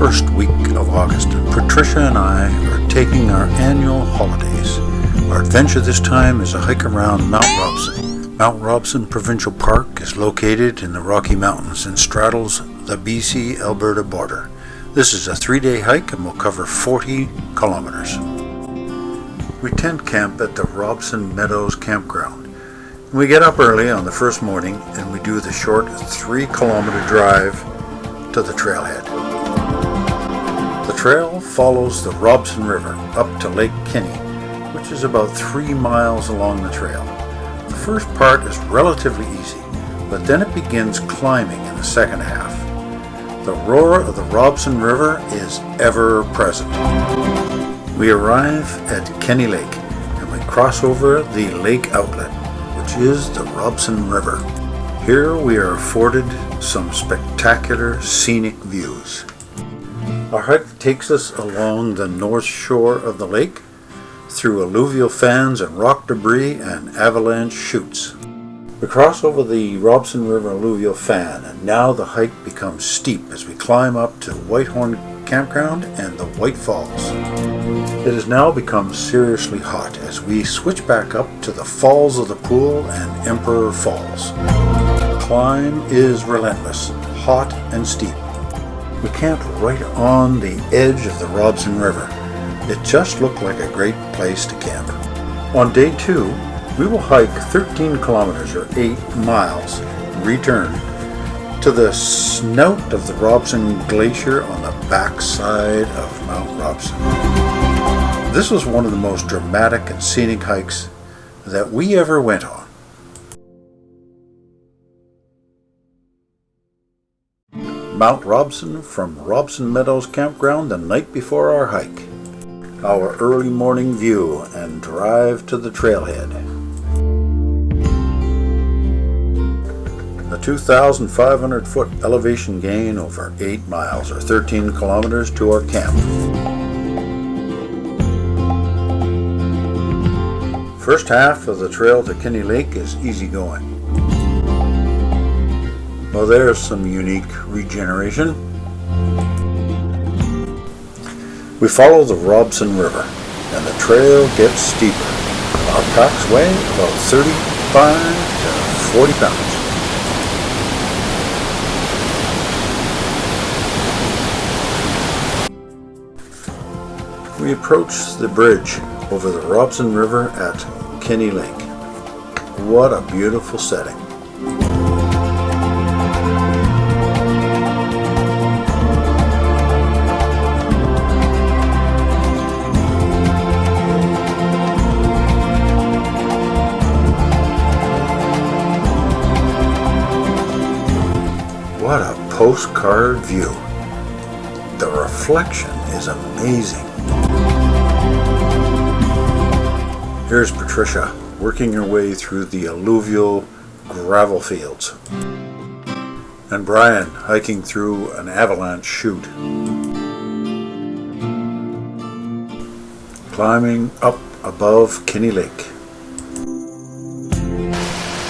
first week of August, and Patricia and I are taking our annual holidays. Our adventure this time is a hike around Mount Robson. Mount Robson Provincial Park is located in the Rocky Mountains and straddles the BC-Alberta border. This is a 3-day hike and will cover 40 kilometers. We tent camp at the Robson Meadows campground. We get up early on the first morning and we do the short 3-kilometer drive to the trailhead. The trail follows the Robson River up to Lake Kinney, which is about 3 miles along the trail. The first part is relatively easy, but then it begins climbing in the second half. The roar of the Robson River is ever present. We arrive at Kinney Lake and we cross over the lake outlet, which is the Robson River. Here we are afforded some spectacular scenic views. Our hike takes us along the north shore of the lake, through alluvial fans and rock debris and avalanche chutes. We cross over the Robson River alluvial fan, and now the hike becomes steep as we climb up to Whitehorn Campground and the White Falls. It has now become seriously hot as we switch back up to the Falls of the Pool and Emperor Falls. The climb is relentless, hot and steep. We camped right on the edge of the Robson River. It just looked like a great place to camp. On day 2, we will hike 13 kilometers or 8 miles and return to the snout of the Robson Glacier on the backside of Mount Robson. This was one of the most dramatic and scenic hikes that we ever went on. Mount Robson from Robson Meadows Campground the night before our hike. Our early morning view and drive to the trailhead. The 2,500 foot elevation gain over 8 miles or 13 kilometers to our camp. First half of the trail to Kinney Lake is easy going. Well, there's some unique regeneration. We follow the Robson River, and the trail gets steeper. Our packs weigh about 35 to 40 pounds. We approach the bridge over the Robson River at Kinney Lake. What a beautiful setting. What a postcard view. The reflection is amazing. Here's Patricia working her way through the alluvial gravel fields, and Brian hiking through an avalanche chute. Climbing up above Kinney Lake.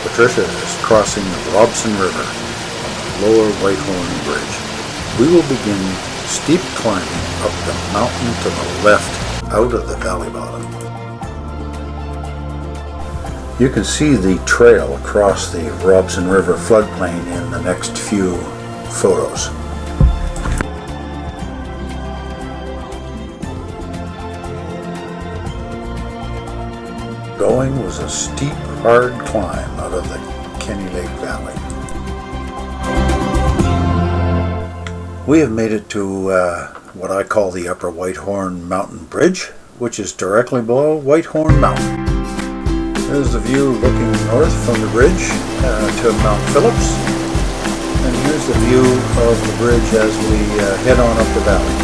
Patricia is crossing the Robson River on the lower Whitehorn Bridge. We will begin steep climbing up the mountain to the left out of the valley bottom. You can see the trail across the Robson River floodplain in the next few photos. Going was a steep, hard climb out of the Kinney Lake Valley. We have made it to what I call the Upper Whitehorn Mountain Bridge, which is directly below Whitehorn Mountain. There's the view looking north from the bridge to Mount Phillips, and here's the view of the bridge as we head on up the valley.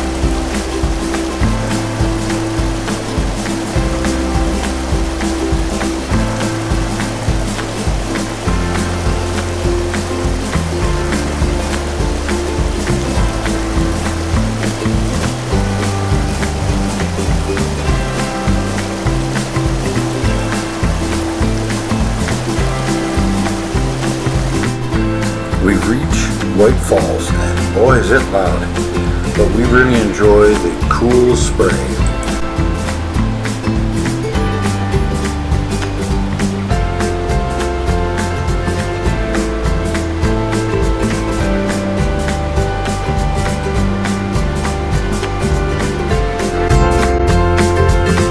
We reach White Falls, and boy is it loud. The but we really enjoy the cool spray.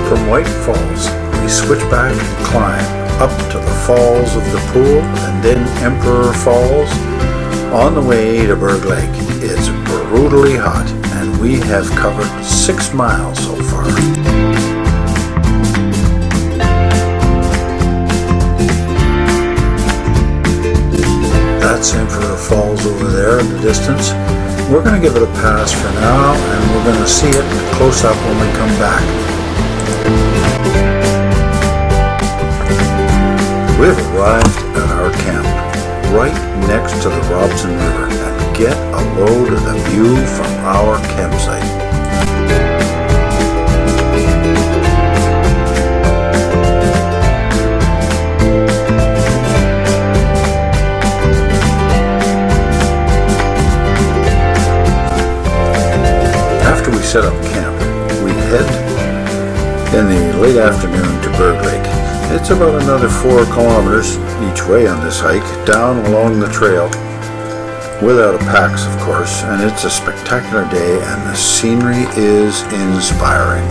From White Falls, we switch back and climb up to the falls of the pool and then Emperor Falls on the way to Berg Lake. It's brutally hot and we have covered 6 miles so far. That's Emperor Falls over there in the distance. We're going to give it a pass for now and we're going to see it close up when we come back. We've arrived at our camp right next to the Robson River and get a load of the view from our campsite. After we set up camp, we head in the late afternoon to Berg Lake. It's about another 4 kilometers each way on this hike, down along the trail, without a packs of course, and it's a spectacular day and the scenery is inspiring.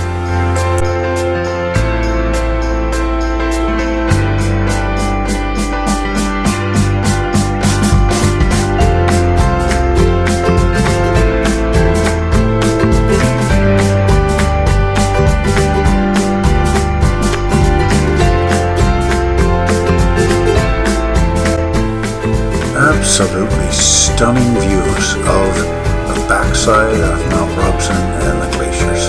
Absolutely stunning views of the backside of Mount Robson and the glaciers.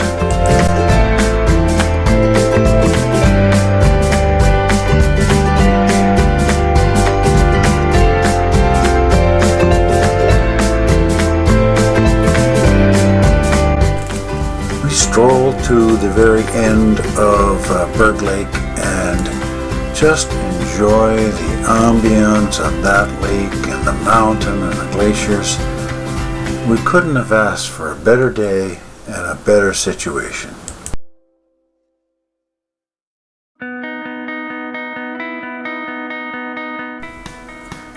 We stroll to the very end of Berg Lake and just enjoy the ambience of that lake and the mountain and the glaciers. We couldn't have asked for a better day and a better situation.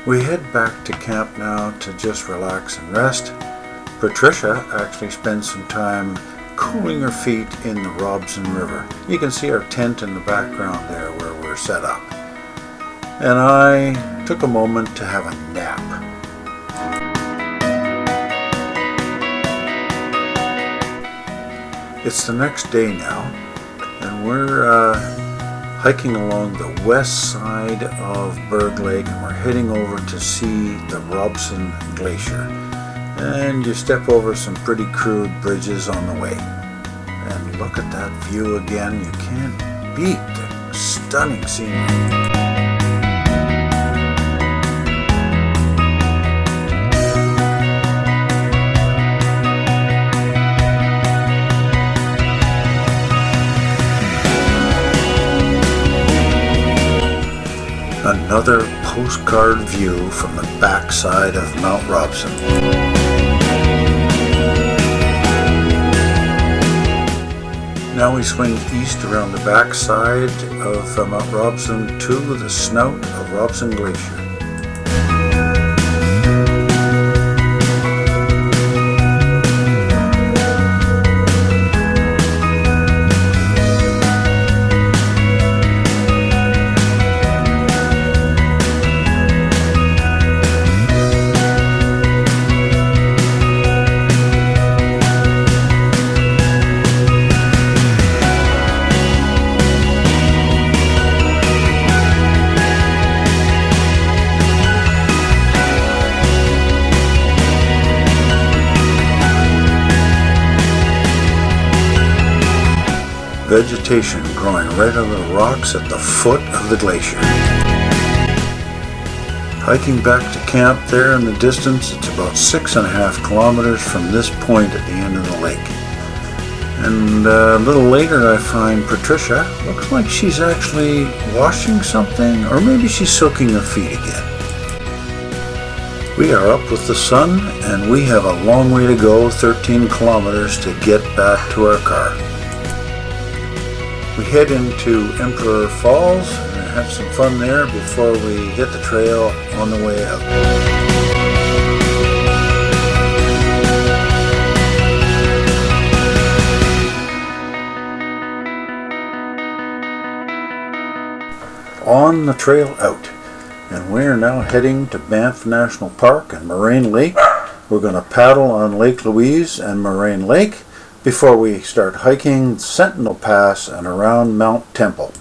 We head back to camp now to just relax and rest. Patricia actually spent some time cooling her feet in the Robson River. You can see our tent in the background there where we're set up. And I took a moment to have a nap. It's the next day now, and we're hiking along the west side of Berg Lake, and we're heading over to see the Robson Glacier. And you step over some pretty crude bridges on the way. And look at that view again. You can't beat the stunning scenery. Another postcard view from the backside of Mount Robson. Now we swing east around the backside of Mount Robson to the snout of Robson Glacier. Vegetation growing right on the rocks at the foot of the glacier. Hiking back to camp there in the distance, it's about 6.5 kilometers from this point at the end of the lake. And a little later I find Patricia, looks like she's actually washing something, or maybe she's soaking her feet again. We are up with the sun, and we have a long way to go, 13 kilometers to get back to our car. We head into Emperor Falls and have some fun there before we hit the trail on the way out. On the trail out, and we're now heading to Banff National Park and Moraine Lake. We're going to paddle on Lake Louise and Moraine Lake before we start hiking Sentinel Pass and around Mount Temple.